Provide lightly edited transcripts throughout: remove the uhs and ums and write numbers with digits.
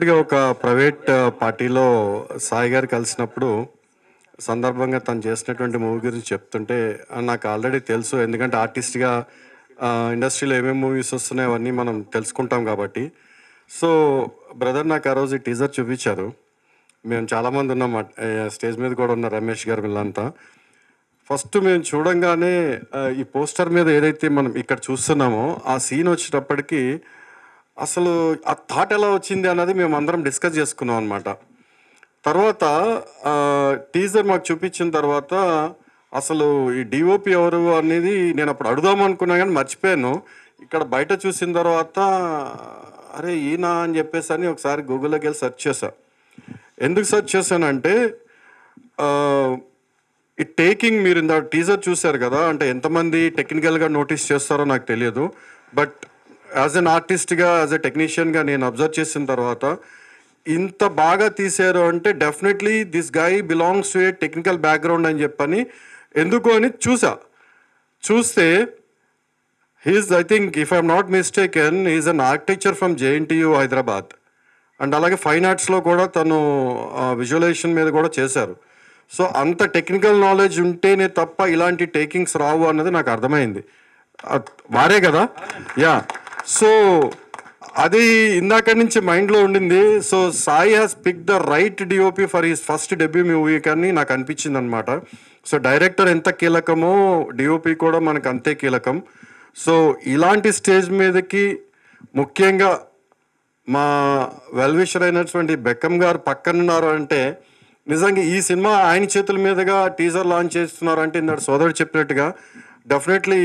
రీసెంట్గా ఒక ప్రైవేట్ పార్టీలో సాయి గారు కలిసినప్పుడు సందర్భంగా తను చేసినటువంటి మూవీ గురించి చెప్తుంటే నాకు ఆల్రెడీ తెలుసు. ఎందుకంటే ఆర్టిస్ట్గా ఇండస్ట్రీలో ఏమేమి మూవీస్ వస్తున్నాయో అవన్నీ మనం తెలుసుకుంటాం కాబట్టి. సో బ్రదర్ నాకు ఆ రోజు ఈ టీజర్ చూపించారు. మేము చాలామంది ఉన్నాం స్టేజ్ మీద కూడా ఉన్న రమేష్ గారు వీళ్ళంతా. ఫస్ట్ మేము చూడంగానే ఈ పోస్టర్ మీద ఏదైతే మనం ఇక్కడ చూస్తున్నామో ఆ సీన్ వచ్చేటప్పటికి అసలు ఆ థాట్ ఎలా వచ్చింది అన్నది మేము అందరం డిస్కస్ చేసుకున్నాం అనమాట. తర్వాత టీజర్ మాకు చూపించిన తర్వాత అసలు ఈ డిఓపి ఎవరు అనేది నేను అప్పుడు అడుగుదాం అనుకున్నా కానీ మర్చిపోయాను. ఇక్కడ బయట చూసిన తర్వాత అరే ఈయన అని చెప్పేసి అని ఒకసారి గూగుల్లోకి వెళ్ళి సెర్చ్ చేశా. ఎందుకు సెర్చ్ చేశానంటే ఈ టేకింగ్ మీరు ఇంత టీజర్ చూశారు కదా, అంటే ఎంతమంది టెక్నికల్గా నోటీస్ చేస్తారో నాకు తెలియదు. బట్ యాజ్ అన్ ఆర్టిస్ట్గా యాజ్ ఎ టెక్నీషియన్గా నేను అబ్జర్వ్ చేసిన తర్వాత ఇంత బాగా తీశారు అంటే definitely this guy belongs to a technical background అని చెప్పని ఎందుకు అని చూస్తే he's I think if I'm not mistaken he's an architecture from JNTU Hyderabad. And అలాగే ఫైన్ ఆర్ట్స్లో కూడా తను విజువలైజేషన్ మీద కూడా చేశారు. సో అంత టెక్నికల్ నాలెడ్జ్ ఉంటేనే తప్ప ఇలాంటి టేకింగ్స్ రావు అన్నది నాకు అర్థమైంది. వారే కదా, యా. సో అది ఇందాక నుంచి మైండ్లో ఉండింది. So Sai has pick the right DOP for his first debut movie కానీ నాకు అనిపించింది అనమాట. సో డైరెక్టర్ ఎంత కీలకమో డిఓపి కూడా మనకు అంతే కీలకం. సో ఇలాంటి స్టేజ్ మీదకి ముఖ్యంగా మా వెల్విషర్ అయినటువంటి బెక్కం గారు పక్కనున్నారు అంటే నిజంగా ఈ సినిమా ఆయన చేతుల మీదుగా టీజర్ లాంచ్ చేస్తున్నారు అంటే ఇందాక సోదరుడు చెప్పినట్టుగా డెఫినెట్లీ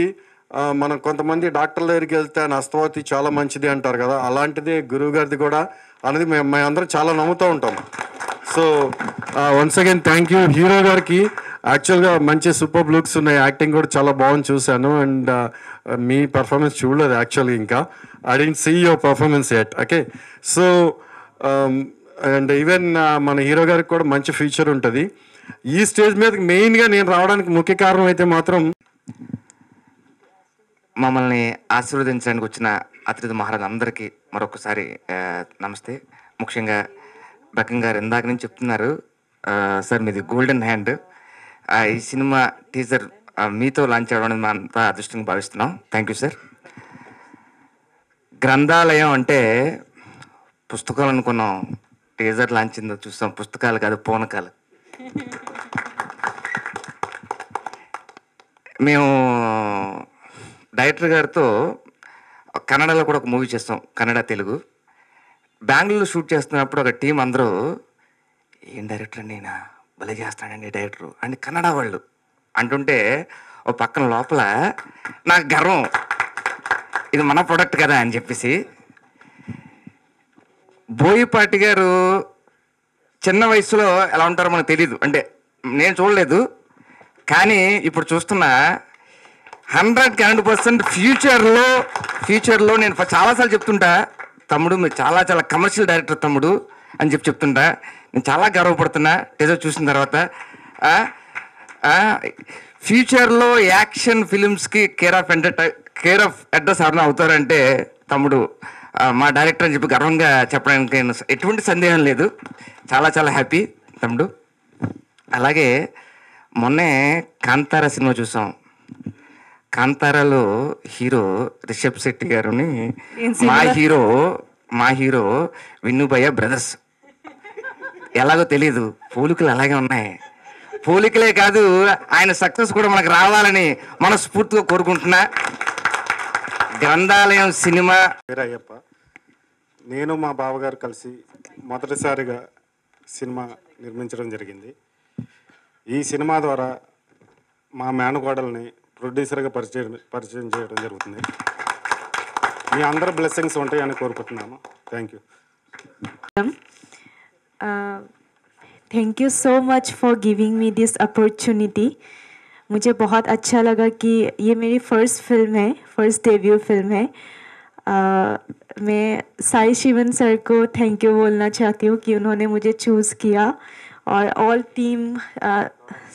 మనం కొంతమంది డాక్టర్ల దగ్గరికి వెళ్తే ఆయన అస్తవాతి చాలా మంచిది అంటారు కదా, అలాంటిది గురువు గారిది కూడా అనేది మేము అందరం చాలా నమ్ముతూ ఉంటాం. So once again thank you hero గారికి. యాక్చువల్గా మంచి సూపర్ లుక్స్ ఉన్నాయి, యాక్టింగ్ కూడా చాలా బాగుంది చూశాను. అండ్ మీ పర్ఫార్మెన్స్ చూడలేదు యాక్చువల్గా, ఇంకా I don't see your performance at. Okay, so and even మన హీరో గారికి కూడా మంచి ఫ్యూచర్ ఉంటుంది. ఈ స్టేజ్ మీద మెయిన్గా నేను రావడానికి ముఖ్య కారణం అయితే మాత్రం మమ్మల్ని ఆశీర్వదించడానికి వచ్చిన అతిథి మహారాజు అందరికీ మరొకసారి నమస్తే. ముఖ్యంగా బెక్కం గారు ఇందాక నుంచి చెప్తున్నారు, సార్ మీది గోల్డెన్ హ్యాండ్. ఈ సినిమా టీజర్ మీతో లాంచ్ అవ్వడం అనేది మా అంతా అదృష్టంగా భావిస్తున్నాం. Thank you sir. గ్రంథాలయం అంటే పుస్తకాలు అనుకున్నాం, టీజర్ లాంచ్ అయిందో చూస్తాం పుస్తకాలు కాదు పూనకాలు. మేము డైరెక్టర్ గారితో కన్నడలో కూడా ఒక మూవీ చేస్తాం, కన్నడ తెలుగు. బెంగళూరులో షూట్ చేస్తున్నప్పుడు ఒక టీం అందరూ ఏం డైరెక్టర్ అండి ఈయన భలే చేస్తాడండి డైరెక్టరు అని కన్నడ వాళ్ళు అంటుంటే ఓ పక్కన లోపల నాకు గర్వం, ఇది మన ప్రొడక్ట్ కదా అని చెప్పేసి. బోయపాటి గారు చిన్న వయసులో ఎలా ఉంటారో మనకు తెలీదు, అంటే నేను చూడలేదు కానీ ఇప్పుడు చూస్తున్నా 100% ఫ్యూచర్లో నేను చాలాసార్లు చెప్తుంటా, తమ్ముడు మీరు చాలా చాలా కమర్షియల్ డైరెక్టర్ తమ్ముడు అని చెప్తుంటా. నేను చాలా గర్వపడుతున్నా టీజర్ చూసిన తర్వాత. ఫ్యూచర్లో యాక్షన్ ఫిలిమ్స్కి కేర్ ఆఫ్ అడ్రస్ ఎవరైనా అవుతారంటే తమ్ముడు మా డైరెక్టర్ అని చెప్పి గర్వంగా చెప్పడానికి ఎటువంటి సందేహం లేదు. చాలా చాలా హ్యాపీ తమ్ముడు. అలాగే మొన్నే కాంతారా సినిమా చూసాం. కాంతారాలో హీరో రిషబ్ శెట్టి గారుని మా హీరో విన్నుభయ్య బ్రదర్స్. ఎలాగో తెలీదు, పోలికలు అలాగే ఉన్నాయి. పోలికలే కాదు ఆయన సక్సెస్ కూడా మనకు రావాలని మనస్ఫూర్తిగా కోరుకుంటున్నా. గ్రంథాలయం సినిమా అయ్యప్ప, నేను మా బావగారు కలిసి మొదటిసారిగా సినిమా నిర్మించడం జరిగింది. ఈ సినిమా ద్వారా మా మేనకోడల్ని ప్రొడ్యూసర్గా పరిచయం చేయడం జరుగుతుంది. మీ అందరి బ్లెస్సింగ్స్ ఉంటాయని కోరుకుంటున్నాను. Thank you. Thank you so much for giving me this opportunity. मुझे बहुत अच्छा लगा कि ये मेरी फर्स्ट डेब्यू फिल्म है. मैं साई शिवन सर को थैंक यू बोलना चाहती हूँ कि उन्होंने मुझे चूज़ किया, और ऑल टीम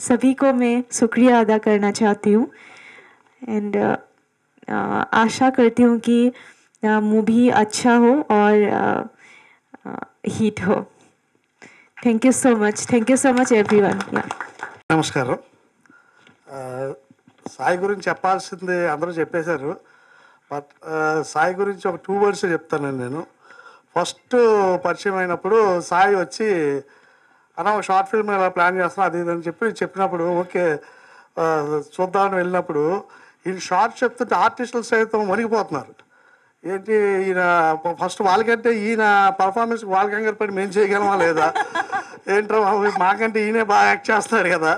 सभी को मैं शुक्रिया अदा करना चाहती हूँ. एंड आशा करती हूँ कि मूवी अच्छा हो और हिट हो. Thank you so much. Thank you so much everyone. Yeah. నమస్కారం. సాయి గురించి చెప్పాల్సింది అందరూ చెప్పేశారు. బట్ సాయి గురించి ఒక 2 words చెప్తానండి. నేను ఫస్ట్ పరిచయం అయినప్పుడు సాయి వచ్చి అన్న ఒక షార్ట్ ఫిల్మ్ ఇలా ప్లాన్ చేస్తున్నా అది ఇది అని చెప్పినప్పుడు ఓకే చూద్దామని వెళ్ళినప్పుడు ఈ షార్ట్ చెప్తుంటే ఆర్టిస్టులు సైతం వణికిపోతున్నారు. ఏంటి ఈయన ఫస్ట్ వాళ్ళకంటే ఈయన పర్ఫార్మెన్స్ వాళ్ళ కంగారు పడి మేము చేయగలమా లేదా, ఏంట్రా మాకంటే ఈయనే బాగా యాక్ట్ చేస్తున్నారు కదా.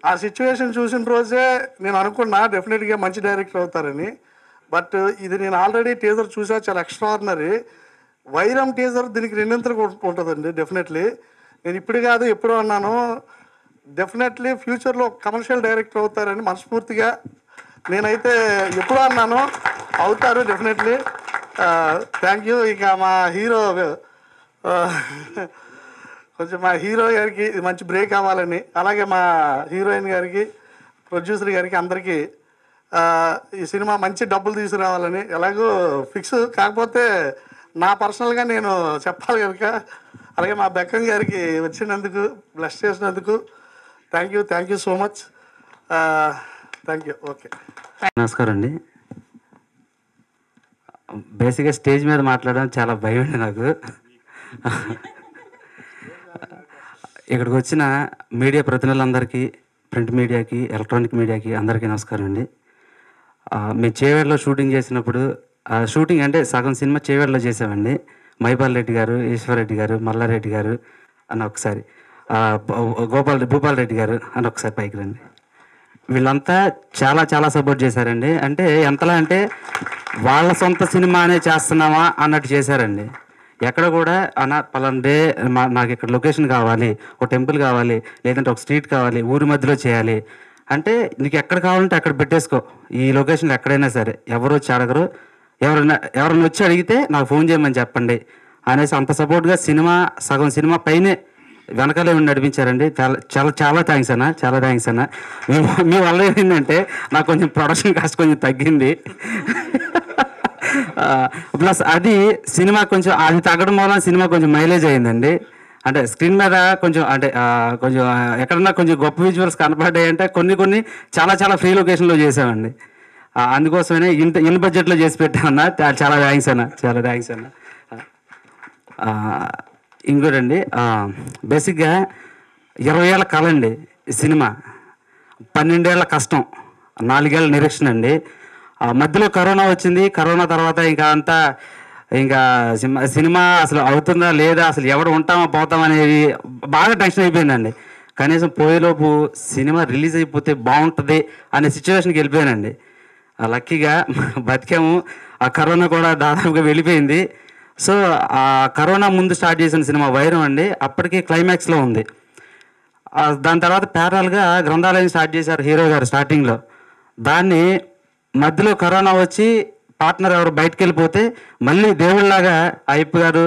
ఆ సిచ్యువేషన్ చూసిన రోజే నేను అనుకున్నా డెఫినెట్గా మంచి డైరెక్టర్ అవుతారని. బట్ ఇది నేను ఆల్రెడీ టీజర్ చూసా, చాలా ఎక్స్ట్రాడినరీ. వైరం టీజర్ దీనికి 2 ఉంటుందండి డెఫినెట్లీ. నేను ఇప్పుడు కాదు ఎప్పుడో అన్నాను, డెఫినెట్లీ ఫ్యూచర్లో కమర్షియల్ డైరెక్టర్ అవుతారని మనస్ఫూర్తిగా నేనైతే ఎప్పుడో అన్నాను, అవుతారు డెఫినెట్లీ. Thank you. ఇక మా హీరో కొంచెం మా హీరో గారికి మంచి బ్రేక్ అవ్వాలని, అలాగే మా హీరోయిన్ గారికి, ప్రొడ్యూసర్ గారికి అందరికీ ఈ సినిమా మంచి డబ్బులు తీసుకురావాలని ఎలాగో ఫిక్స్. కాకపోతే నా పర్సనల్గా నేను చెప్పాలి కనుక, అలాగే మా బెక్కం గారికి వచ్చినందుకు, బ్లెస్ చేసినందుకు thank you so much. Thank you. Okay, నమస్కారం అండి. బేసిక్గా స్టేజ్ మీద మాట్లాడడం చాలా భయం అండి నాకు. ఇక్కడికి వచ్చిన మీడియా ప్రతినిధులందరికీ, ప్రింట్ మీడియాకి, ఎలక్ట్రానిక్ మీడియాకి అందరికీ నమస్కారం అండి. మేము చేవేడలో షూటింగ్ చేసినప్పుడు, షూటింగ్ అంటే సగం సినిమా చేవేడలో చేసామండి. మైపాల్ రెడ్డి గారు, ఈశ్వరరెడ్డి గారు, మల్లారెడ్డి గారు అని ఒకసారి, భూపాల్ రెడ్డి గారు అని ఒకసారి పైకి రండి. వీళ్ళంతా చాలా సపోర్ట్ చేశారండి. అంటే ఎంతలా అంటే వాళ్ళ సొంత సినిమానే చేస్తున్నామా అన్నట్టు చేశారండి. ఎక్కడ కూడా అన్న పలానా డే నాకు ఇక్కడ లొకేషన్ కావాలి, ఒక టెంపుల్ కావాలి, లేదంటే ఒక స్ట్రీట్ కావాలి, ఊరి మధ్యలో చేయాలి అంటే నీకు ఎక్కడ కావాలంటే అక్కడ పెట్టేసుకో, ఈ లొకేషన్లో ఎక్కడైనా సరే, ఎవరు వచ్చి అడగరు, ఎవరైనా వచ్చి అడిగితే నాకు ఫోన్ చేయమని చెప్పండి అనేసి అంత సపోర్ట్గా సగం సినిమా పైనే వెనకాలే ఉండి నడిపించారండి. చాలా థ్యాంక్స్ అన్న, చాలా థ్యాంక్స్ అన్న. మీ వల్ల ఏంటంటే నాకు కొంచెం ప్రొడక్షన్ కాస్ట్ కొంచెం తగ్గింది. ప్లస్ అది సినిమా కొంచెం అది తగ్గడం వల్ల సినిమా కొంచెం మైలేజ్ అయిందండి. అంటే స్క్రీన్ మీద కొంచెం అంటే కొంచెం ఎక్కడన్నా కొంచెం గొప్ప విజువల్స్ కనపడ్డాయి అంటే కొన్ని చాలా ఫ్రీ లొకేషన్లో చేసామండి. అందుకోసమే ఇన్ బడ్జెట్లో చేసి పెట్టామన్నా. చాలా థ్యాంక్స్ అన్న, చాలా థ్యాంక్స్ అన్న. ఇంకోటండి, బేసిక్గా 20 ఏళ్ళ కళ అండి ఈ సినిమా, 12 ఏళ్ళ కష్టం, 4 ఏళ్ళ నిరీక్షణ అండి. మధ్యలో కరోనా వచ్చింది. కరోనా తర్వాత ఇంకా సినిమా అసలు అవుతుందా లేదా, అసలు ఎవడు ఉంటామా పోతామా అనేది బాగా టెన్షన్ అయిపోయిందండి. కనీసం పోయేలోపు సినిమా రిలీజ్ అయిపోతే బాగుంటుంది అనే సిచ్యువేషన్కి వెళ్ళిపోయానండి. లక్కీగా బతికాము. ఆ కరోనా కూడా దాదాపుగా వెళ్ళిపోయింది. సో ఆ కరోనా ముందు స్టార్ట్ చేసిన సినిమా వైరం అండి, అప్పటికి క్లైమాక్స్లో ఉంది. దాని తర్వాత ప్యారల్గా గ్రంథాలయం స్టార్ట్ చేశారు హీరో గారు స్టార్టింగ్లో. దాన్ని మధ్యలో కరోనా వచ్చి పార్ట్నర్ ఎవరు బయటకు వెళ్ళిపోతే మళ్ళీ దేవుళ్ళలాగా అయ్యప్ప గారు,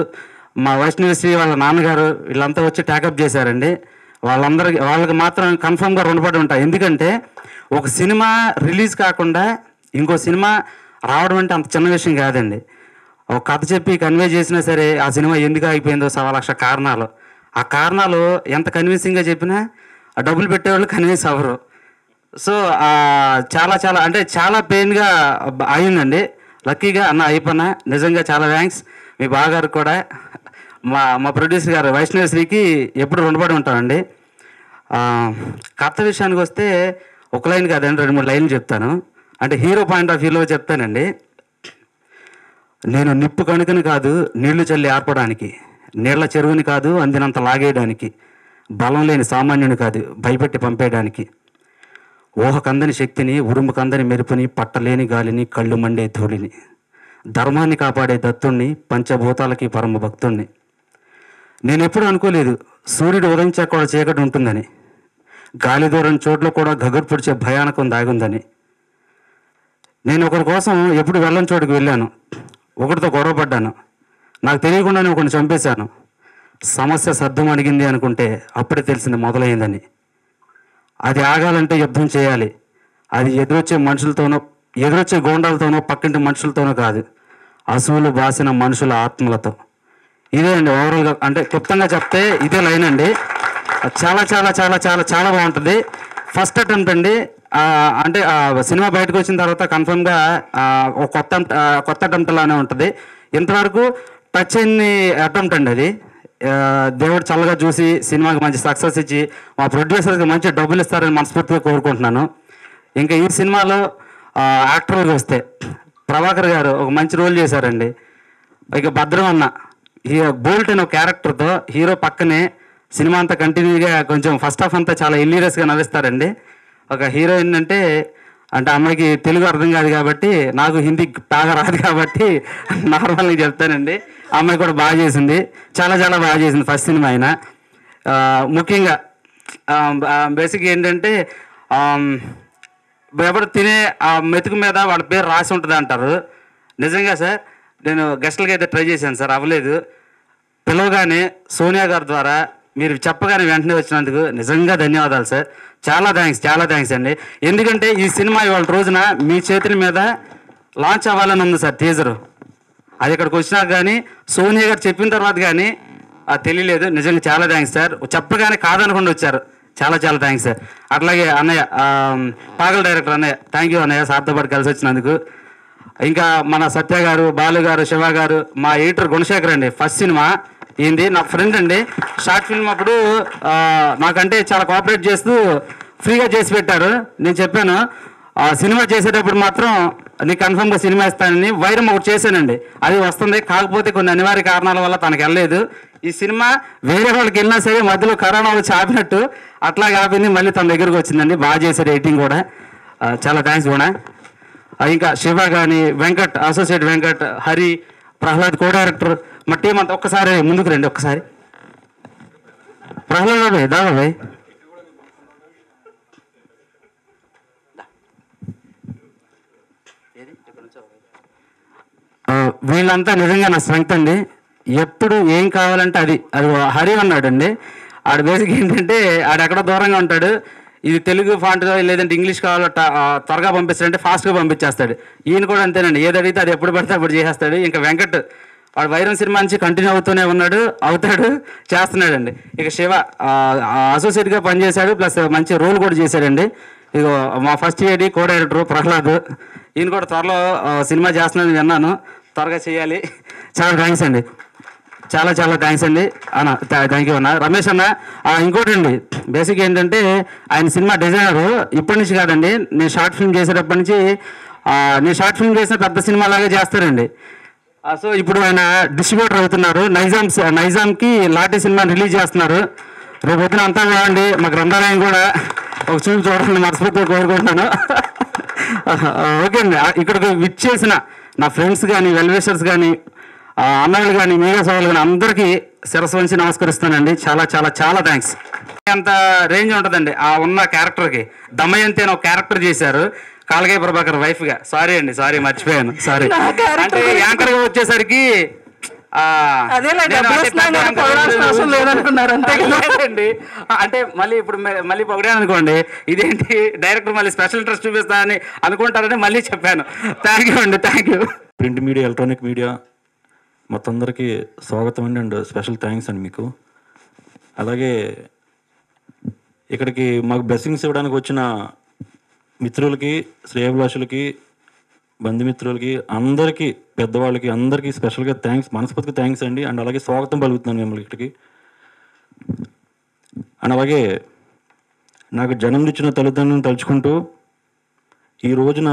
మా వైష్ణవి వాళ్ళ నాన్నగారు వీళ్ళంతా వచ్చి ట్యాకప్ చేశారండి. వాళ్ళకి మాత్రం కన్ఫర్మ్గా రుణపడి ఉంటాయి. ఎందుకంటే ఒక సినిమా రిలీజ్ కాకుండా ఇంకో సినిమా రావడం అంటే అంత చిన్న విషయం కాదండి. ఒక కథ చెప్పి కన్వే చేసినా సరే ఆ సినిమా ఎందుకు ఆగిపోయిందో 1,00,000 కారణాలు. ఆ కారణాలు ఎంత కన్విన్సింగ్గా చెప్పినా ఆ డబ్బులు పెట్టేవాళ్ళు కన్విన్స్ అవ్వరు. సో చాలా అంటే చాలా పెయిన్గా అయిందండి. లక్కీగా అన్న అయిపోయినా నిజంగా చాలా థ్యాంక్స్. మీ బావగారికి కూడా, మా ప్రొడ్యూసర్ గారు వైష్ణవేశ్వరికి ఎప్పుడు రుణపడి ఉంటామండి. కథ విషయానికి వస్తే ఒక లైన్ కాదండి, 2-3 లైన్లు చెప్తాను. అంటే హీరో పాయింట్ ఆఫ్ వ్యూలో చెప్తానండి. నేను నిప్పు కణుకని కాదు నీళ్లు చల్లి ఆర్పడానికి, నీళ్ల చెరువుని కాదు అందినంత లాగేయడానికి, బలం లేని సామాన్యుని కాదు భయపెట్టి పంపేయడానికి, ఊహకందని శక్తిని, ఉరుముకందని మెరుపుని, పట్టలేని గాలిని, కళ్ళు మండే ధూళిని, ధర్మాన్ని కాపాడే దత్తుణ్ణి, పంచభూతాలకి పరమ భక్తుణ్ణి. నేనెప్పుడు అనుకోలేదు సూర్యుడు ఉదయించాక కూడా చీకటి ఉంటుందని, గాలి దూరం చోట్ల కూడా గగురు పొడిచే భయానకం దాగుందని. నేను ఒకరి కోసం ఎప్పుడు వెళ్ళని చోటుకు వెళ్ళాను, ఒకరితో గొడవపడ్డాను, నాకు తెలియకుండానే ఒకరిని చంపేశాను. సమస్య సర్దం అడిగింది అనుకుంటే అప్పుడే తెలిసింది మొదలైందని. అది ఆగాలంటే యుద్ధం చేయాలి. అది ఎదురొచ్చే గోండాలతోనో పక్కింటి మనుషులతోనో కాదు, అసువులు బాసిన మనుషుల ఆత్మలతో. ఇదే అండి ఓవరాల్గా, అంటే క్లుప్తంగా చెప్తే ఇదే లైన్ అండి. చాలా చాలా చాలా చాలా చాలా బాగుంటుంది. ఫస్ట్ అటెంప్ట్ అండి. అంటే సినిమా బయటకు వచ్చిన తర్వాత కన్ఫర్మ్గా ఒక కొత్త అటెంప్ట్ లానే ఉంటుంది. ఇంతవరకు టచ్ అయిన అటెంప్ట్ అండి అది. దేవుడు చల్లగా చూసి సినిమాకి మంచి సక్సెస్ ఇచ్చి మా ప్రొడ్యూసర్కి మంచి డబ్బులు ఇస్తారని మనస్ఫూర్తిగా కోరుకుంటున్నాను. ఇంకా ఈ సినిమాలో యాక్టర్కి వస్తే ప్రభాకర్ గారు ఒక మంచి రోల్ చేశారండి. ఇక భద్రం అన్న బోల్ట్ అనే ఒక క్యారెక్టర్తో హీరో పక్కనే సినిమా అంతా కంటిన్యూగా కొంచెం ఫస్ట్ హాఫ్ అంతా చాలా ఇల్లీరియస్గా నవ్విస్తారండి. ఒక హీరోయిన్ అంటే అమ్మాయికి తెలుగు అర్థం కాదు కాబట్టి, నాకు హిందీ బాగా రాదు కాబట్టి నార్మల్గా చెప్తానండి. అమ్మాయి కూడా బాగా చేసింది, చాలా చాలా బాగా చేసింది ఫస్ట్ సినిమా అయినా. ముఖ్యంగా బేసిక్ ఏంటంటే ఎవరు తినే ఆ మెతుకు మీద వాళ్ళ పేరు రాసి ఉంటుంది అంటారు. నిజంగా సార్ నేను గెస్టులకి అయితే ట్రై చేశాను సార్, అవ్వలేదు. పిలవగానే సోనియా గారి ద్వారా మీరు చెప్పగానే వెంటనే వచ్చినందుకు నిజంగా ధన్యవాదాలు సార్. చాలా థ్యాంక్స్ అండి. ఎందుకంటే ఈ సినిమా ఇవాళ రోజున మీ చేతుల మీద లాంచ్ అవ్వాలని ఉంది సార్ టీజరు. అది ఇక్కడికి వచ్చినాక కానీ సోనియా గారు చెప్పిన తర్వాత కానీ అది తెలియలేదు. నిజంగా చాలా థ్యాంక్స్ సార్. చెప్పగానే కాదనకుండా వచ్చారు. చాలా చాలా థ్యాంక్స్ సార్. అట్లాగే అన్నయ్య పాగల్ డైరెక్టర్ అన్నయ్య, థ్యాంక్ యూ అన్నయ్య, సార్తో పాటు కలిసి వచ్చినందుకు. ఇంకా మన సత్య గారు, బాలు గారు, శివ గారు, మా ఎడిటర్ గుణశేఖర్ అండి. ఫస్ట్ సినిమా ఏంది నా ఫ్రెండ్ అండి. షార్ట్ ఫిల్మ్ అప్పుడు నాకంటే చాలా కోఆపరేట్ చేస్తూ ఫ్రీగా చేసి పెట్టారు. నేను చెప్పాను సినిమా చేసేటప్పుడు మాత్రం నీకు కన్ఫర్మ్గా సినిమా ఇస్తానని. వైరం ఒకటి చేశానండి, అది వస్తుంది. కాకపోతే కొన్ని అనివార్య కారణాల వల్ల తనకు వెళ్ళలేదు. ఈ సినిమా వేరే వాళ్ళకి వెళ్ళినా సరే మధ్యలో కరోనా వచ్చి ఆపినట్టు అట్లా ఆపింది, మళ్ళీ తన దగ్గరకు వచ్చిందండి. బాగా చేశారు ఎడిటింగ్ కూడా. చాలా థ్యాంక్స్ కూడా. ఇంకా శివ కానీ, Venkat, associate Venkat, Hari, Prahlad co director, మా టీం అంతా ఒక్కసారి ముందుకు రండి. ఒక్కసారి ప్రహ్లాద్ బాబాయ్, బాబాయ్ వీళ్ళంతా నిజంగా నా స్ట్రెంగ్త్ అండి. ఎప్పుడు ఏం కావాలంటే అది హరి అన్నాడండి. ఆడ బేసిక్ ఏంటంటే ఆడెక్కడో దూరంగా ఉంటాడు. ఇది తెలుగు ఫాంట్గా లేదంటే ఇంగ్లీష్ కావాలో త్వరగా పంపిస్తాడంటే ఫాస్ట్గా పంపించేస్తాడు. ఈయన కూడా అంతేనండి, ఏది అడిగితే అది ఎప్పుడు పడితే అప్పుడు చేసేస్తాడు. ఇంకా వెంకట్ వాడు వైరం సినిమా నుంచి కంటిన్యూ అవుతూనే అవుతాడు, చేస్తున్నాడండి. ఇక శివ అసోసియేట్గా పనిచేశాడు, ప్లస్ మంచి రోల్ కూడా చేశాడండి. ఇక మా first AD co director Prahlad, ఈయన కూడా త్వరలో సినిమా చేస్తున్నాడని విన్నాను, త్వరగా చేయాలి. చాలా థ్యాంక్స్ అండి, చాలా చాలా థ్యాంక్స్ అండి అన్న. థ్యాంక్ యూ అన్న. రమేష్ అన్న ఇంకోటి అండి, బేసిక్ ఏంటంటే ఆయన సినిమా డిజైనరు ఇప్పటి నుంచి కాదండి, నేను షార్ట్ ఫిల్మ్ చేసేటప్పటి నుంచి నేను షార్ట్ ఫిల్మ్ చేసిన పెద్ద సినిమా లాగా చేస్తారండి. సో ఇప్పుడు ఆయన డిస్ట్రిబ్యూటర్ అవుతున్నారు. నైజాంకి లాఠీ సినిమా రిలీజ్ చేస్తున్నారు. రేపు పొద్దున అంతా కావండి, మా గ్రంథాలయం కూడా ఒక చూపు చూడాలని మనస్ఫూర్తిగా కోరుకుంటున్నాను. ఓకే అండి. ఇక్కడికి విచ్చేసిన నా ఫ్రెండ్స్ కానీ, వెల్విషర్స్ కానీ, అన్నలు కానీ, మీడియా సోదరులు కానీ అందరికీ శిరస్సు వంచి నమస్కరిస్తానండి. చాలా చాలా చాలా థ్యాంక్స్. అంత రేంజ్ ఉంటుందండి ఆ ఉన్న క్యారెక్టర్కి. దమయంతి అని ఒక క్యారెక్టర్ చేశారు కాలకేయ ప్రభాకర్ వైఫ్గా. సారీ అండి, మర్చిపోయాను, సారీ. అంటే యాంకర్గా వచ్చేసరికి అంటే మళ్ళీ పొగిడాను అనుకోండి, ఇదేంటి డైరెక్టర్ మళ్ళీ స్పెషల్ ఇంట్రెస్ట్ చూపిస్తా అని అనుకుంటారని మళ్ళీ చెప్పాను. థ్యాంక్ యూ అండి, thank you. Print media, electronic media మొత్తం అందరికీ స్వాగతం అండి అండ్ స్పెషల్ థ్యాంక్స్ అండి మీకు. అలాగే ఇక్కడికి మాకు బ్లెస్సింగ్స్ ఇవ్వడానికి వచ్చిన మిత్రులకి, శ్రేయభిలాషులకి, బంధుమిత్రులకి, అందరికీ, పెద్దవాళ్ళకి అందరికీ స్పెషల్గా థ్యాంక్స్, మనస్ఫూర్తిగా థ్యాంక్స్ అండి. అండ్ అలాగే స్వాగతం పలుకుతున్నాను మిమ్మల్ని ఇక్కడికి. అండ్ అలాగే నాకు జన్మనిచ్చిన తల్లిదండ్రులను తలుచుకుంటూ ఈ రోజున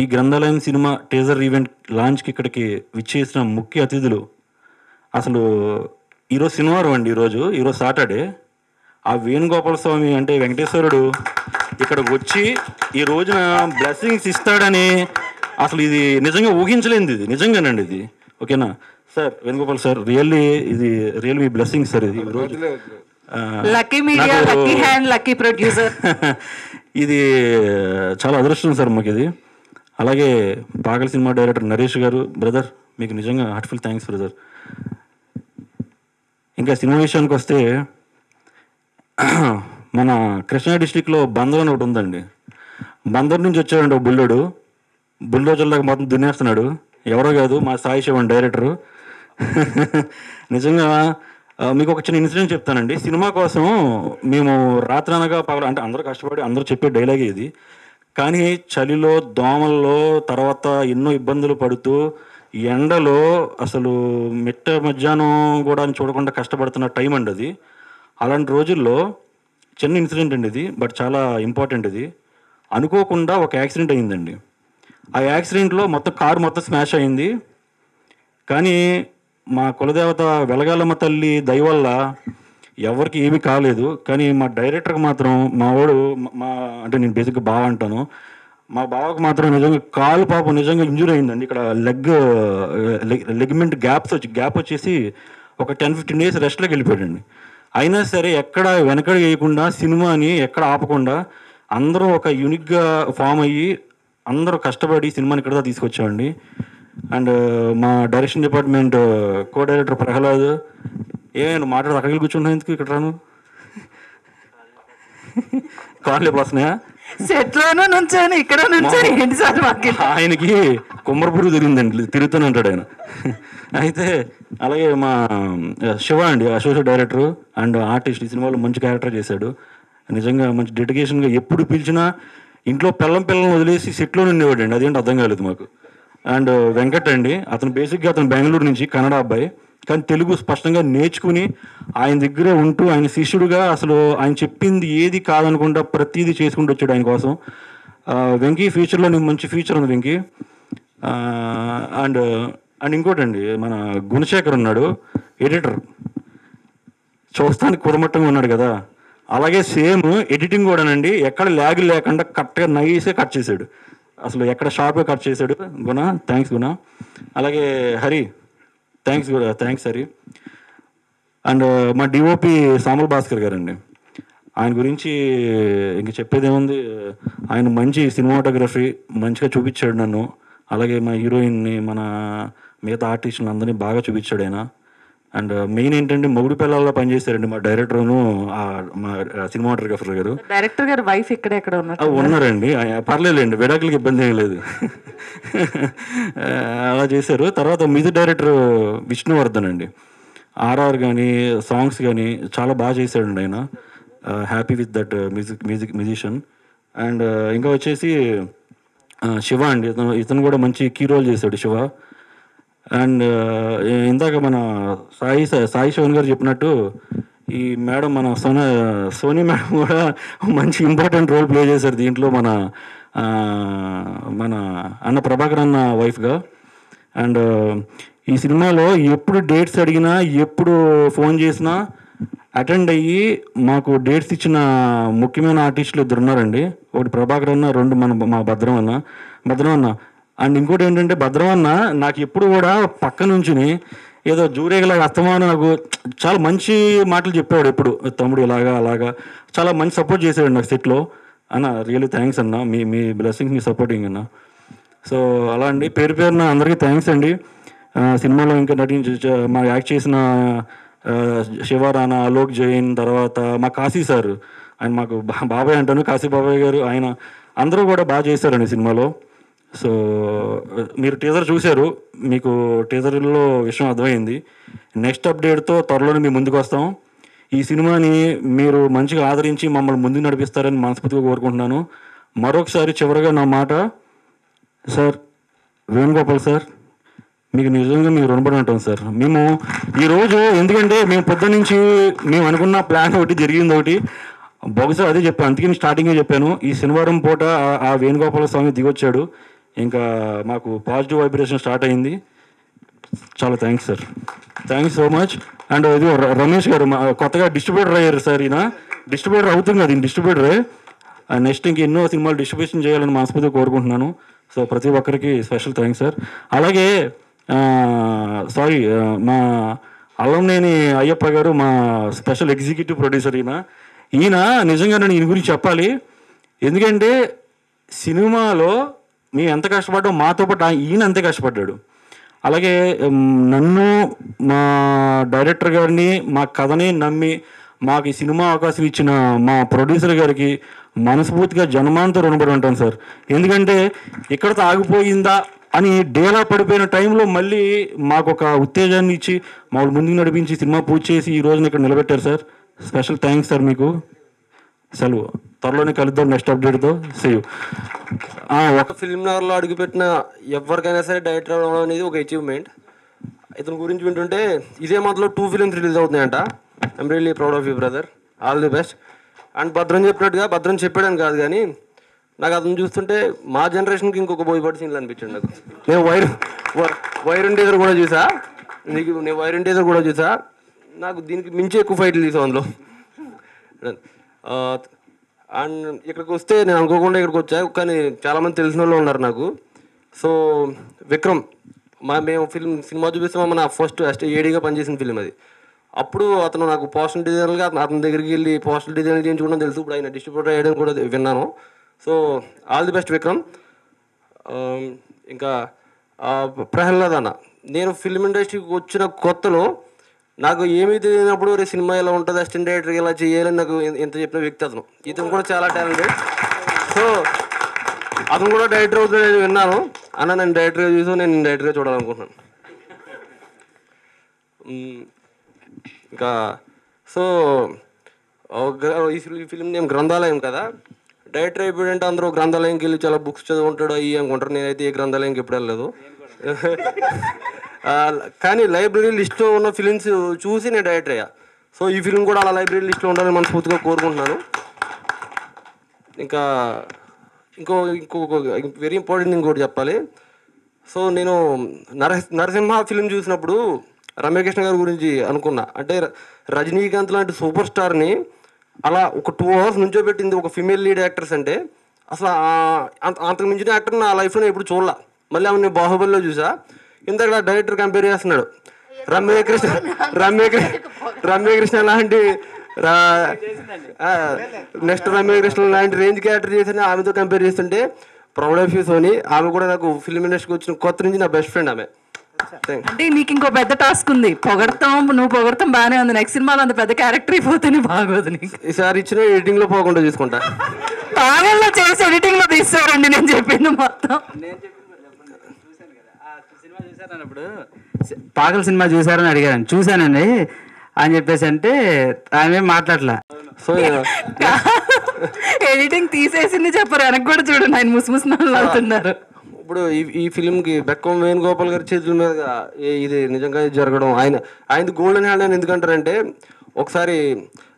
ఈ గ్రంథాలయం సినిమా టీజర్ ఈవెంట్ లాంచ్కి ఇక్కడికి విచ్చేసిన ముఖ్య అతిథులు, అసలు ఈరోజు శనివారం అండి, ఈరోజు సాటర్డే. ఆ వేణుగోపాల స్వామి అంటే వెంకటేశ్వరుడు ఇక్కడికి వచ్చి ఈ రోజున బ్లెస్సింగ్స్ ఇస్తాడని అసలు ఇది నిజంగా ఊహించలేనిది, ఇది నిజంగానండి ఇది. ఓకేనా సార్, వేణుగోపాల్ సార్, రియల్ మీ బ్లెస్సింగ్స్ సార్. ఇది ఈరోజు ఇది చాలా అదృష్టం సార్ మాకు ఇది. అలాగే పాగల్ సినిమా డైరెక్టర్ నరేష్ గారు, బ్రదర్ మీకు నిజంగా హార్ట్ఫుల్ థ్యాంక్స్ బ్రదర్. ఇంకా సినిమా విషయానికి వస్తే మన కృష్ణా డిస్టిక్లో బందర్ అని ఒకటి ఉందండి. బందర్ నుంచి వచ్చాడండి ఒక బుల్లోజర్లాగా మొత్తం దున్నేస్తున్నాడు. ఎవరో కాదు, మా సాయి శివన్ డైరెక్టరు. నిజంగా మీకు ఒక చిన్న ఇన్సిడెంట్ చెప్తానండి. సినిమా కోసం మేము రాత్రనగా పగల అంటే అందరూ కష్టపడి అందరూ చెప్పే డైలాగే ఇది. కానీ చలిలో, దోమల్లో, తర్వాత ఎన్నో ఇబ్బందులు పడుతూ ఎండలో అసలు మిట్ట మధ్యాహ్నం కూడా చూడకుండా కష్టపడుతున్న టైం అండి అది. అలాంటి రోజుల్లో చిన్న ఇన్సిడెంట్ అండి ఇది, బట్ చాలా ఇంపార్టెంట్ ఇది. అనుకోకుండా ఒక యాక్సిడెంట్ అయిందండి. ఆ యాక్సిడెంట్లో మొత్తం కారు మొత్తం స్మాష్ అయింది. కానీ మా కులదేవత వెలగాలమ్మ తల్లి దయ వల్ల ఎవరికి ఏమీ కాలేదు. కానీ మా డైరెక్టర్కి మాత్రం మా అంటే నేను బేసిక్గా బావ అంటాను, మా బావకు మాత్రం నిజంగా కాలు పాపం నిజంగా ఇంజూరీ అయిందండి. ఇక్కడ లెగ్మెంట్ గ్యాప్ వచ్చేసి ఒక 10-15 డేస్ రెస్ట్లోకి వెళ్ళిపోయాడండి. అయినా సరే ఎక్కడ వెనకడ వేయకుండా సినిమాని ఎక్కడ ఆపకుండా అందరూ ఒక యూనిక్గా ఫామ్ అయ్యి అందరూ కష్టపడి సినిమాని ఇక్కడ తీసుకొచ్చామండి. అండ్ మా direction department co director Prahlad, ఏమైనా మాట్లాడు అక్కడికి కూర్చున్నా ఎందుకు ఇక్కడ రాను కాళ్ళు వస్తున్నాయా సెట్లోనూ నుంచాను ఇక్కడ నుంచాను ఏంటి సార్ ఆయనకి కుమ్మరపురు తిరుగుతూనే ఉంటాడు ఆయన. అయితే అలాగే మా శివ అండి అసోసియేట్ డైరెక్టర్ అండ్ ఆర్టిస్ట్, ఈ సినిమాలో మంచి క్యారెక్టర్ చేశాడు. నిజంగా మంచి డెడికేషన్గా ఎప్పుడు పిలిచినా ఇంట్లో పిల్లల్ని వదిలేసి సెట్లోనే ఉండేవాడు అండి. అదేంటి అర్థం కాలేదు మాకు. అండ్ వెంకట్ అండి, అతను బేసిక్గా అతను బెంగళూరు నుంచి, కన్నడ అబ్బాయి, కానీ తెలుగు స్పష్టంగా నేర్చుకుని ఆయన దగ్గరే ఉంటూ ఆయన శిష్యుడుగా అసలు ఆయన చెప్పింది ఏది కాదనుకుంటా ప్రతిదీ చేసుకుంటూ వచ్చాడు ఆయన కోసం. వెంకీ ఫ్యూచర్లో నీకు మంచి ఫ్యూచర్ ఉంది వెంకీ. అండ్ ఇంకోటండి మన గుణశేఖర్ ఉన్నాడు ఎడిటర్, చూస్తానికి కుదమట్టంగా ఉన్నాడు కదా, అలాగే సేమ్ ఎడిటింగ్ కూడానండి ఎక్కడ ల్యాగ్ లేకుండా కరెక్ట్గా నైస్గా కట్ చేశాడు. అసలు ఎక్కడ షార్ప్గా కట్ చేశాడు గుణ. థ్యాంక్స్ గుణ. అలాగే హరి, థ్యాంక్స్ హరి. అండ్ మా డిఓపి సామల్ భాస్కర్ గారండి, ఆయన గురించి ఇంక చెప్పేదేముంది, ఆయన మంచి సినిమాటోగ్రఫీ మంచిగా చూపించాడు నన్ను. అలాగే మా హీరోయిన్ని, మన మిగతా ఆర్టిస్టులను అందరినీ బాగా చూపించాడు ఆయన. అండ్ మెయిన్ ఏంటంటే మొగుడు పిల్లల్లో పనిచేశారండి మా డైరెక్టర్ను, మా సినిమాటోగ్రఫర్ గారు. డైరెక్టర్ గారు వైఫ్ ఎక్కడ ఉన్నారండి, పర్లేదులేండి, విడాకులకి ఇబ్బంది ఏం లేదు. అలా చేశారు. తర్వాత మ్యూజిక్ డైరెక్టర్ విష్ణువర్ధన్ అండి, ఆర్ఆర్ కానీ సాంగ్స్ కానీ చాలా బాగా చేశాడండి ఆయన. Happy with that musician. And ఇంకా వచ్చేసి శివ అండి, ఇతను కూడా మంచి కీ రోల్ చేశాడు శివ. అండ్ ఇందాక మన సాయి శివన్ గారు చెప్పినట్టు ఈ మేడం మన సోనీ మేడం కూడా మంచి ఇంపార్టెంట్ రోల్ ప్లే చేశారు దీంట్లో, మన అన్న ప్రభాకర్ అన్న వైఫ్గా. అండ్ ఈ సినిమాలో ఎప్పుడు డేట్స్ అడిగినా ఎప్పుడు ఫోన్ చేసినా అటెండ్ అయ్యి మాకు డేట్స్ ఇచ్చిన ముఖ్యమైన ఆర్టిస్టులు 2 ఉన్నారండి. ఒకటి ప్రభాకర్ అన్న, 2 మా భద్రం అన్న. అండ్ ఇంకోటి ఏంటంటే భద్రం అన్న నాకు ఎప్పుడు కూడా పక్క నుంచుని ఏదో జూరేగలాగా అస్తమానం నాకు చాలా మంచి మాటలు చెప్పాడు. ఎప్పుడు తమ్ముడు ఇలాగా అలాగా చాలా మంచి సపోర్ట్ చేశాడు నాకు సెట్లో. అన్న రియల్లీ థ్యాంక్స్ అన్న, మీ బ్లెస్సింగ్స్, మీ సపోర్టింగ్ అన్న. సో అలా అండి, పేరున అందరికీ థ్యాంక్స్ అండి. సినిమాలో ఇంకా మా యాక్ట్ చేసిన శివరాణ, అలోక్ జైన్, తర్వాత మా కాశీ సార్, ఆయన మాకు బాబాయ్ అంటాను, కాశీ బాబాయ్ గారు, ఆయన అందరూ కూడా బాగా చేశారండి సినిమాలో. సో మీరు టీజర్ చూశారు, మీకు టీజర్లో విషయం అర్థమైంది. నెక్స్ట్ అప్డేట్తో త్వరలోనే మీ ముందుకు వస్తాం. ఈ సినిమాని మీరు మంచిగా ఆదరించి మమ్మల్ని ముందుకు నడిపిస్తారని మనస్ఫూర్తిగా కోరుకుంటున్నాను. మరొకసారి చివరిగా నా మాట, సార్ వేణుగోపాల్ సార్, మీకు నిజంగా మీకు రుణపడి ఉంటాం సార్. మేము ఈరోజు ఎందుకంటే మేము పొద్దున్న నుంచి మేము అనుకున్న ప్లాన్ ఒకటి జరిగింది ఒకటి, బహుశా అదే చెప్పాను, అందుకే నేను స్టార్టింగే చెప్పాను. ఈ శనివారం పూట ఆ వేణుగోపాల స్వామి దిగొచ్చాడు, ఇంకా మాకు పాజిటివ్ వైబ్రేషన్ స్టార్ట్ అయింది. చాలా thanks sir, thanks so much. And ఇది రమేష్ గారు కొత్తగా డిస్ట్రిబ్యూటర్ అయ్యారు సార్. ఈయన డిస్ట్రిబ్యూటర్ అవుతుంది కదా, ఈయన డిస్ట్రిబ్యూటరే. నెక్స్ట్ ఇంక ఎన్నో సినిమాలు డిస్ట్రిబ్యూషన్ చేయాలని మనస్ఫూర్తిగా కోరుకుంటున్నాను. సో ప్రతి ఒక్కరికి స్పెషల్ థ్యాంక్స్ సార్. అలాగే మా అల్లంనేని అయ్యప్ప గారు మా స్పెషల్ ఎగ్జిక్యూటివ్ ప్రొడ్యూసర్. ఈయన నిజంగా నేను ఈయన గురించి చెప్పాలి. ఎందుకంటే సినిమాలో మేము ఎంత కష్టపడ్డాం, మాతో పాటు ఈయన అంతే కష్టపడ్డాడు. అలాగే నన్ను, మా డైరెక్టర్ గారిని, మా కథని నమ్మి మాకు ఈ సినిమా అవకాశం ఇచ్చిన మా ప్రొడ్యూసర్ గారికి మనస్ఫూర్తిగా జన్మాంతో రుణపడి ఉంటాను సార్. ఎందుకంటే ఇక్కడతో ఆగిపోయిందా అని డేలా పడిపోయిన టైంలో మళ్ళీ మాకు ఒక ఉత్తేజాన్ని ఇచ్చి మామూలు ముందుకు నడిపించి సినిమా పూర్తి చేసి ఈ రోజున ఇక్కడ నిలబెట్టారు సార్. స్పెషల్ థ్యాంక్స్ సార్ మీకు. సెలవు, త్వరలోనే కలుద్దాం నెక్స్ట్ అప్డేట్తో. సేవ్ ఒక ఫిల్మ్ నగర్లో అడుగుపెట్టిన ఎవరికైనా సరే డైరెక్టర్ అవ్వడం అనేది ఒక అచీవ్మెంట్. ఇతని గురించి వింటుంటే ఇదే మంత్లో 2 ఫిల్మ్స్ రిలీజ్ అవుతున్నాయంట. I'm really proud of you brother, all the best. And భద్రం చెప్పినట్టుగా, భద్రం చెప్పాడని కాదు కానీ నాకు అతను చూస్తుంటే మా జనరేషన్కి ఇంకొక బోయపాటి సీన్లు అనిపించండి నాకు. నేను వైరన్ టీజర్ కూడా చూసా, నేను వైరన్ టీజర్ కూడా చూసా. నాకు దీనికి మించి ఎక్కువ ఫైట్లు తీసాం అందులో. అండ్ ఇక్కడికి వస్తే నేను అనుకోకుండా ఇక్కడికి వచ్చా, కానీ చాలామంది తెలిసిన వాళ్ళు ఉన్నారు నాకు. సో విక్రమ్, మేము సినిమా చూపిస్తామా, మన ఫస్ట్ ఏడీగా పనిచేసిన ఫిల్మ్ అది. అప్పుడు అతను నాకు పోస్టల్ డిజైనర్గా అతని దగ్గరికి వెళ్ళి పోస్టల్ డిజైన్ చేయించుకోవడం తెలుసు. ఇప్పుడు ఆయన డిస్ట్రిబ్యూటర్ అయ్యడం కూడా విన్నాను. So all the best Vikram. ఇంకా ప్రహ్లాద్ అన్న, నేను ఫిల్మ్ ఇండస్ట్రీకి వచ్చిన కొత్తలో నాకు ఏమీ తెలియనప్పుడు రే సినిమా ఎలా ఉంటుంది, అసిస్టెంట్ డైరెక్టర్ ఇలా చేయాలని నాకు ఎంత చెప్పిన వ్యక్తి అతను. ఇతను కూడా చాలా టాలెంటెడ్. సో అతను కూడా డైరెక్టర్ అవుతుందని విన్నాను. అన్న నేను డైరెక్టర్గా చూసి నేను డైరెక్టర్గా చూడాలనుకుంటున్నాను. ఇంకా సో ఈ ఫిలిం నేమ్ గ్రంథాలయం కదా. డైరెక్టర్ అయిపోయాడంటే అందరూ గ్రంథాలయంకి వెళ్ళి చాలా బుక్స్ చదువుకుంటాడు అయ్యి అనుకుంటారు. నేనైతే ఏ గ్రంథాలయంకి ఎప్పుడు వెళ్ళలేదు. కానీ లైబ్రరీ లిస్ట్లో ఉన్న ఫిలిమ్స్ చూసి నేను డైరెక్టర్ అయ్యా. సో ఈ ఫిలిం కూడా అలా లైబ్రరీ లిస్ట్లో ఉండాలని మనస్ఫూర్తిగా కోరుకుంటున్నాను. ఇంకా ఇంకొక వెరీ ఇంపార్టెంట్ ఇంకోటి చెప్పాలి. సో నేను నరసింహ ఫిలిం చూసినప్పుడు రమ్యకృష్ణ గారి గురించి అనుకున్నా. అంటే రజనీకాంత్ లాంటి సూపర్ స్టార్ని అలా ఒక 2 hours నుంచో పెట్టింది ఒక ఫీమేల్ లీడ్ యాక్టర్స్ అంటే అసలు అంతకు మించిన యాక్టర్ నా లైఫ్లో ఎప్పుడు చూడలా. మళ్ళీ ఆమె నేను బాహుబలిలో చూసా. ఇంతకు డైరెక్టర్ కంపేర్ చేస్తున్నాడు. రమ్యకృష్ణ లాంటి నెక్స్ట్ రమ్యకృష్ణ లాంటి రేంజ్ క్యారెక్టర్ చేసిన ఆమెతో కంపేర్ చేస్తుంటే ప్రౌడ్ ఆఫ్ యూ సోనీ. ఆమె కూడా నాకు ఫిల్మ్ ఇండస్ట్రీకి వచ్చిన కొత్త నుంచి నా బెస్ట్ ఫ్రెండ్ ఆమె. అంటే నీకు ఇంకో పెద్ద టాస్క్ ఉంది. నువ్వు పొగడతాం బాగానే ఉంది, నెక్స్ట్ సినిమాలో అంత పెద్ద క్యారెక్టర్ అయిపోతేనే బాగోదు నీకు. ఈసారి ఇచ్చిన ఎడిటింగ్ లో పోకుండా చూసుకుంటా. పాగల్లో చేసి ఎడిటింగ్ లో తీస్తారండి నేను చెప్పింది మొత్తం. అప్పుడు పాగల్ సినిమా చూసారని అడిగాను. చూశానండి అని చెప్పేసి అంటే ఆమె మాట్లాడలే. సో ఎడిటింగ్ తీసేసింది చెప్పరు, వెనక్కి కూడా చూడండి ఆయన ముసుముసు అవుతున్నారు. ఇప్పుడు ఈ ఫిలింకి బెక్కం వేణుగోపాల్ గారి చేతుల మీదుగా ఇది నిజంగా జరగడం, ఆయనది గోల్డెన్ హ్యాండ్ అని ఎందుకంటారంటే ఒకసారి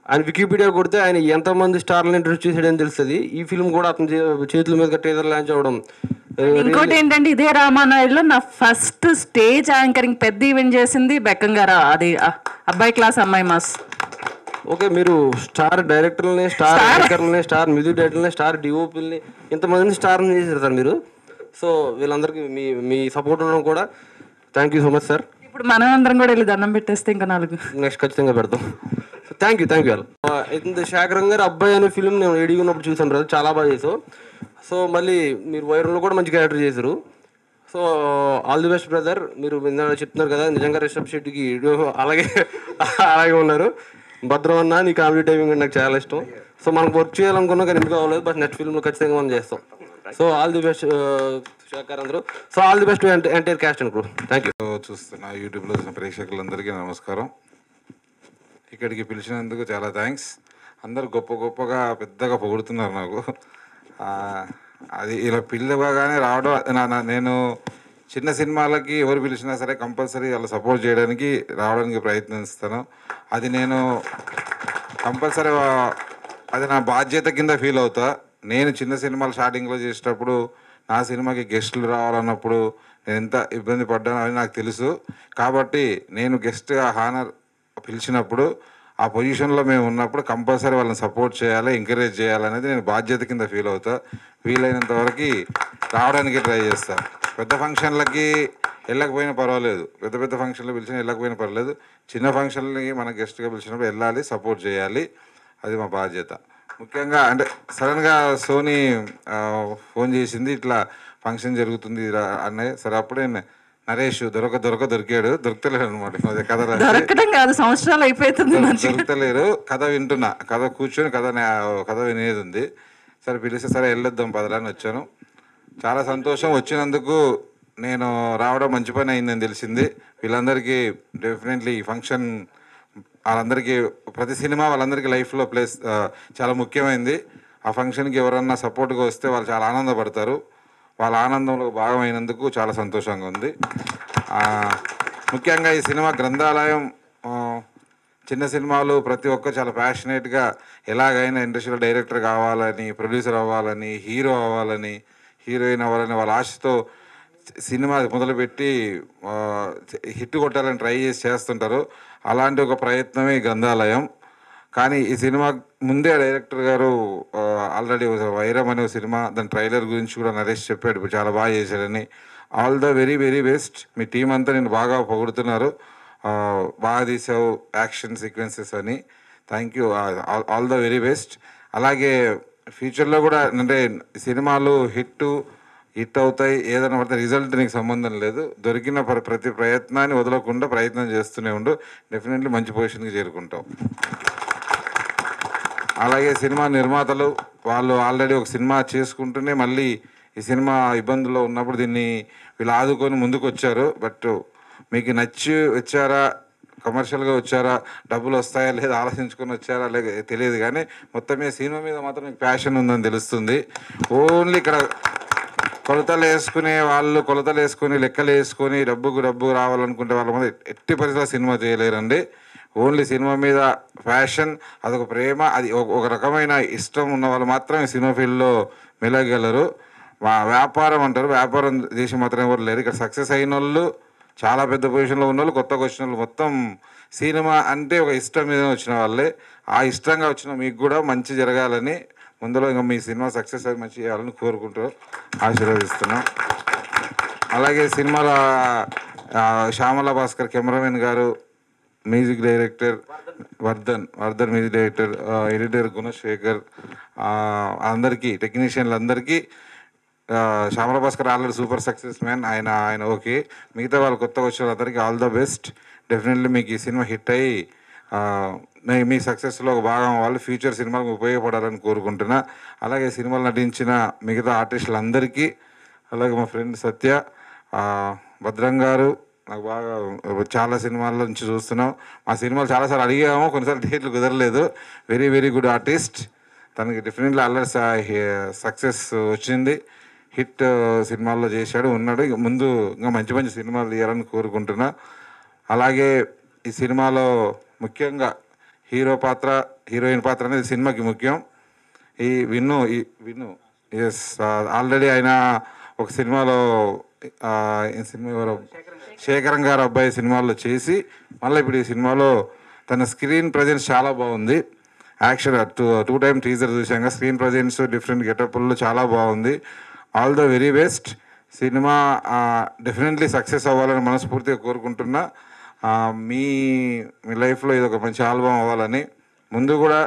ఆయన వికీపీడియా కొడితే ఆయన ఎంతమంది స్టార్లను ఇంట్రొడ్యూస్ చేసాడని తెలుస్తుంది. ఈ ఫిల్మ్ కూడా అతని చేతుల మీదుగా టీజర్ లాంచ్ అవ్వడం. ఇంకోటి ఏంటంటే ఇదే రామానాయుడులో నా ఫస్ట్ స్టేజ్ యాంకరింగ్ పెద్ద ఈవెంట్ చేసింది బెక్కం గారు. అది అబ్బాయి క్లాస్ అమ్మాయి మాస్. ఓకే, మీరు స్టార్ డైరెక్టర్లని, స్టార్ యాంకర్లని, స్టార్ మ్యూజిక్ డైరెక్టర్లని, స్టార్ డిఓపిల్ని, ఇంతమందిని స్టార్ని చేశారు సార్ మీరు. సో వీళ్ళందరికీ మీ సపోర్ట్ ఉండడం కూడా thank you so much sir. ఇప్పుడు మనం అందరం కూడా వెళ్ళి దండం పెట్టేస్తే ఇంకా 4 నెక్స్ట్ ఖచ్చితంగా పెడతాం. So thank you all. Shekharam గారు అబ్బాయి అనే ఫిలిం నేను ఎడిగి ఉన్నప్పుడు చూసాను బ్రదర్, చాలా బాగా చేసావు. సో మళ్ళీ మీరు వైరంలో కూడా మంచి క్యారెక్టర్ చేశారు. So all the best brother. మీరు చెప్తున్నారు కదా నిజంగా రిషబ్ శెట్టికి అలాగే ఉన్నారు. భద్రం అన్న నీ కామెడీ టైమింగ్ నాకు చాలా ఇష్టం. సో మనకు వర్క్ చేయాలనుకున్నా కానీ ఎందుకు అవ్వలేదు, బట్ నెక్స్ట్ ఫిల్మ్లో ఖచ్చితంగా మనం చేస్తాం. So all the best Shekhar అందరూ. So all the best entire cast and crew. Thank you. చూస్తున్న యూట్యూబ్లో చూసిన ప్రేక్షకులందరికీ నమస్కారం. ఇక్కడికి పిలిచినందుకు చాలా థ్యాంక్స్. అందరు గొప్పగా పెద్దగా పొగుడుతున్నారు నాకు. అది ఇలా పిల్లగానే రావడం, నేను చిన్న సినిమాలకి ఎవరు పిలిచినా సరే కంపల్సరీ వాళ్ళ సపోర్ట్ చేయడానికి రావడానికి ప్రయత్నిస్తాను. అది నేను కంపల్సరీ అది నా బాధ్యత కింద ఫీల్ అవుతా. నేను చిన్న సినిమాలు స్టార్టింగ్లో చేసేటప్పుడు నా సినిమాకి గెస్టులు రావాలన్నప్పుడు నేను ఎంత ఇబ్బంది పడ్డానో అని నాకు తెలుసు. కాబట్టి నేను గెస్ట్గా హానర్ పిలిచినప్పుడు ఆ పొజిషన్లో మేము ఉన్నప్పుడు కంపల్సరీ వాళ్ళని సపోర్ట్ చేయాలి, ఎంకరేజ్ చేయాలనేది నేను బాధ్యత కింద ఫీల్ అవుతా. వీలైనంత వరకు రావడానికి ట్రై చేస్తా. పెద్ద ఫంక్షన్లకి వెళ్ళకపోయినా పర్వాలేదు, పెద్ద ఫంక్షన్లు పిలిచినా వెళ్ళకపోయినా పర్వాలేదు. చిన్న ఫంక్షన్లకి మన గెస్ట్గా పిలిచినప్పుడు వెళ్ళాలి, సపోర్ట్ చేయాలి. అది మా బాధ్యత. ముఖ్యంగా అంటే సడన్గా సోనీ ఫోన్ చేసింది, ఇట్లా ఫంక్షన్ జరుగుతుంది అన్నయ్య. సరే అప్పుడే నరేష్ దొరికాడు, దొరకలేడు అనమాట. కథ దొరకడం కాదు, సంవత్సరాలు అయిపోతుంది, దొరకలేరు. కథ వింటున్నా, కథ కూర్చొని కథ వినేది ఉంది. సరే పిలిస్తే సరే వెళ్ళొద్దాం పదలని వచ్చాను. చాలా సంతోషం వచ్చినందుకు. నేను రావడం మంచి పని అయిందని తెలిసింది. వీళ్ళందరికీ డెఫినెట్లీ ఈ ఫంక్షన్ వాళ్ళందరికీ ప్రతి సినిమా వాళ్ళందరికీ లైఫ్లో ప్లేస్ చాలా ముఖ్యమైనది. ఆ ఫంక్షన్కి ఎవరన్నా సపోర్ట్గా వస్తే వాళ్ళు చాలా ఆనందపడతారు. వాళ్ళ ఆనందంలో భాగమైనందుకు చాలా సంతోషంగా ఉంది. ముఖ్యంగా ఈ సినిమా గ్రంథాలయం చిన్న సినిమాలు ప్రతి ఒక్కరు చాలా ప్యాషనేట్గా ఎలాగైనా ఇండస్ట్రీలో డైరెక్టర్ కావాలని, ప్రొడ్యూసర్ అవ్వాలని, హీరో అవ్వాలని, హీరోయిన్ అవ్వాలని వాళ్ళ ఆశతో సినిమా మొదలుపెట్టి హిట్ కొట్టాలని ట్రై చేస్తుంటారు. అలాంటి ఒక ప్రయత్నమే ఈ గ్రంథాలయం. కానీ ఈ సినిమా ముందే డైరెక్టర్ గారు ఆల్రెడీ వైరం అనే సినిమా దాని ట్రైలర్ గురించి కూడా నరేష్ చెప్పాడు, ఇప్పుడు చాలా బాగా చేశాడని. All the very very best. Me team అంతా నేను బాగా పొగుడుతున్నారు, బాగా తీసావు యాక్షన్ సీక్వెన్సెస్ అని. Thank you, all the very best. అలాగే ఫ్యూచర్లో కూడా అంటే సినిమాలు హిట్ అవుతాయి, ఏదైనా పడితే రిజల్ట్ నీకు సంబంధం లేదు. దొరికిన ప్రతి ప్రయత్నాన్ని వదలకుండా ప్రయత్నం చేస్తూనే ఉండు, డెఫినెట్లీ మంచి పొజిషన్కి చేరుకుంటావు. అలాగే సినిమా నిర్మాతలు వాళ్ళు ఆల్రెడీ ఒక సినిమా చేసుకుంటూనే మళ్ళీ ఈ సినిమా ఇబ్బందుల్లో ఉన్నప్పుడు దీన్ని వీళ్ళు ఆదుకొని ముందుకు వచ్చారు. బట్ మీకు నచ్చి వచ్చారా, కమర్షియల్గా వచ్చారా, డబ్బులు వస్తాయా లేదా ఆలోచించుకొని వచ్చారా తెలియదు, కానీ మొత్తం మీద సినిమా మీద మాత్రం మీకు ప్యాషన్ ఉందని తెలుస్తుంది. ఓన్లీ ఇక్కడ కొలతలు వేసుకునే వాళ్ళు కొలతలు వేసుకొని లెక్కలు వేసుకొని డబ్బు రావాలనుకుంటే వాళ్ళ మీద ఎట్టి పరిస్థితుల్లో సినిమా చేయలేరండి. ఓన్లీ సినిమా మీద ప్యాషన్, అదొక ప్రేమ, అది ఒక రకమైన ఇష్టం ఉన్న వాళ్ళు మాత్రమే సినిమా ఫీల్డ్లో మెలగలరు. వ్యాపారం అంటారు, వ్యాపారం చేసి మాత్రం ఎవరు లేరు. ఇక్కడ సక్సెస్ అయిన వాళ్ళు, చాలా పెద్ద పొజిషన్లో ఉన్న వాళ్ళు, కొత్తగా వచ్చిన వాళ్ళు, మొత్తం సినిమా అంటే ఒక ఇష్టం మీద వచ్చిన వాళ్ళే. ఆ ఇష్టంగా వచ్చిన మీకు కూడా మంచి జరగాలని, ముందులో ఇంకా మీ సినిమా సక్సెస్ అయ్యి మంచి చేయాలని కోరుకుంటూ ఆశీర్వదిస్తున్నాం. అలాగే సినిమాలో Shyamala Bhaskar cameraman garu, music director Vardhan music director, editor Gunasekhar, అందరికీ టెక్నీషియన్లందరికీ Shyamala Bhaskar already super success man, ఆయన ఓకే. మిగతా వాళ్ళు కొత్తగా వచ్చిన వాళ్ళందరికీ ఆల్ ద బెస్ట్. డెఫినెట్లీ మీకు ఈ సినిమా హిట్ అయ్యి మీ సక్సెస్లో ఒక భాగం అవ్వాలి, ఫ్యూచర్ సినిమాలకు ఉపయోగపడాలని కోరుకుంటున్నా. అలాగే సినిమాలు నటించిన మిగతా ఆర్టిస్టులందరికీ, అలాగే మా ఫ్రెండ్ సత్య, భద్రం గారు, నాకు బాగా చాలా సినిమాల నుంచి చూస్తున్నాం. మా సినిమాలు చాలాసార్లు అడిగాము, కొన్నిసార్లు డేట్లు కుదరలేదు. Very very good artist. తనకి డెఫినెట్లీ ఆల్రెడీ సక్సెస్ వచ్చింది, హిట్ సినిమాల్లో చేశాడు, ఉన్నాడు. ముందు ఇంకా మంచి మంచి సినిమాలు తీయాలని కోరుకుంటున్నా. అలాగే ఈ సినిమాలో ముఖ్యంగా హీరోయిన్ పాత్ర అనేది సినిమాకి ముఖ్యం. ఈ విన్ను ఎస్, ఆల్రెడీ ఆయన ఒక సినిమాలో శేఖరం గారు అబ్బాయి సినిమాల్లో చేసి మళ్ళీ ఇప్పుడు ఈ సినిమాలో తన స్క్రీన్ ప్రజెన్స్ చాలా బాగుంది. యాక్షన్ 2 టైమ్ టీజర్ చూసాక స్క్రీన్ ప్రజెన్స్ డిఫరెంట్ గెటప్ల్లో చాలా బాగుంది. All the very best. Cinema definitely success అవ్వాలని మనస్ఫూర్తిగా కోరుకుంటున్నా. మీ లైఫ్లో ఇది ఒక మంచి ఆల్బమ్ అవ్వాలని. ముందు కూడా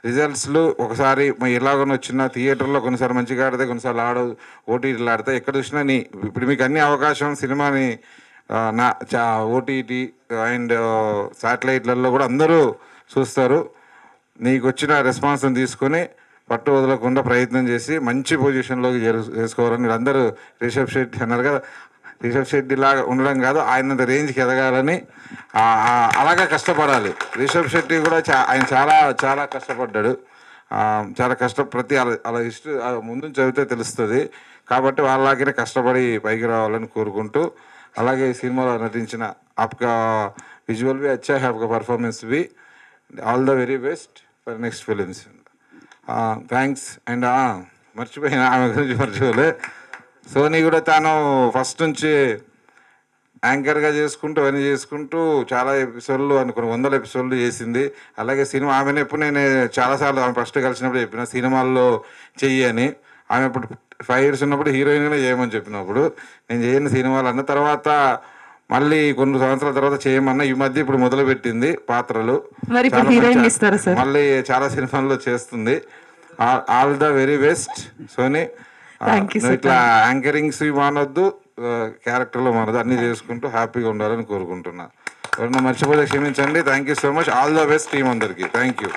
రిజల్ట్స్లు ఒకసారి ఎలాగని వచ్చినా థియేటర్లో కొన్నిసార్లు మంచిగా ఆడితే, కొన్నిసార్లు ఓటీటీలు ఆడితే, ఎక్కడ చూసినా ఇప్పుడు మీకు అన్ని అవకాశం సినిమాని ఓటీటీ అండ్ శాటిలైట్లలో కూడా అందరూ చూస్తారు. నీకు వచ్చిన రెస్పాన్స్ని తీసుకొని పట్టు వదలకుండా ప్రయత్నం చేసి మంచి పొజిషన్లోకి చేసుకోవాలని మీరు అందరూ రిషబ్ శెట్టి అన్నారు కదా, రిషబ్ శెట్టి లాగా ఉండడం కాదు, ఆయన రేంజ్కి ఎదగాలని అలాగే కష్టపడాలి. రిషబ్ శెట్టి కూడా ఆయన చాలా చాలా కష్టపడ్డాడు, చాలా ప్రతి అలా హిస్టరీ ముందు చదివితే తెలుస్తుంది. కాబట్టి వాళ్ళలాగే కష్టపడి పైకి రావాలని కోరుకుంటూ, అలాగే ఈ సినిమాలో నటించిన ఆప్కా విజువల్ బి అచ్చా హై, ఆప్కా పర్ఫార్మెన్స్ బి, all the very best for next films. Thanks. And మర్చిపోయినా, ఆమె గురించి మర్చిపోలే, సోనీ కూడా తాను ఫస్ట్ నుంచి యాంకర్గా చేసుకుంటూ అవన్నీ చేసుకుంటూ చాలా ఎపిసోడ్లు అనుకుని 100 ఎపిసోడ్లు చేసింది. అలాగే సినిమా ఆమెను ఎప్పుడు నేను చాలాసార్లు ఆమె ఫస్ట్ కలిసినప్పుడు చెప్పిన సినిమాల్లో చెయ్యి అని. ఆమె ఇప్పుడు 5 years ఉన్నప్పుడు హీరోయిన్గానే చేయమని చెప్పినప్పుడు నేను చేయని సినిమాలు అన్న తర్వాత మళ్ళీ కొన్ని సంవత్సరాల తర్వాత చేయమన్నా ఈ మధ్య ఇప్పుడు మొదలుపెట్టింది పాత్రలు, మళ్ళీ చాలా సినిమాల్లో చేస్తుంది. All the very best Soni. ఇట్లా యాంకరింగ్స్ మానొద్దు, క్యారెక్టర్లో మానొద్దు, అన్నీ చేసుకుంటూ హ్యాపీగా ఉండాలని కోరుకుంటున్నా. ఎవరన్నా మర్చిపోతే క్షమించండి. Thank you so much. All the best team అందరికీ. Thank you.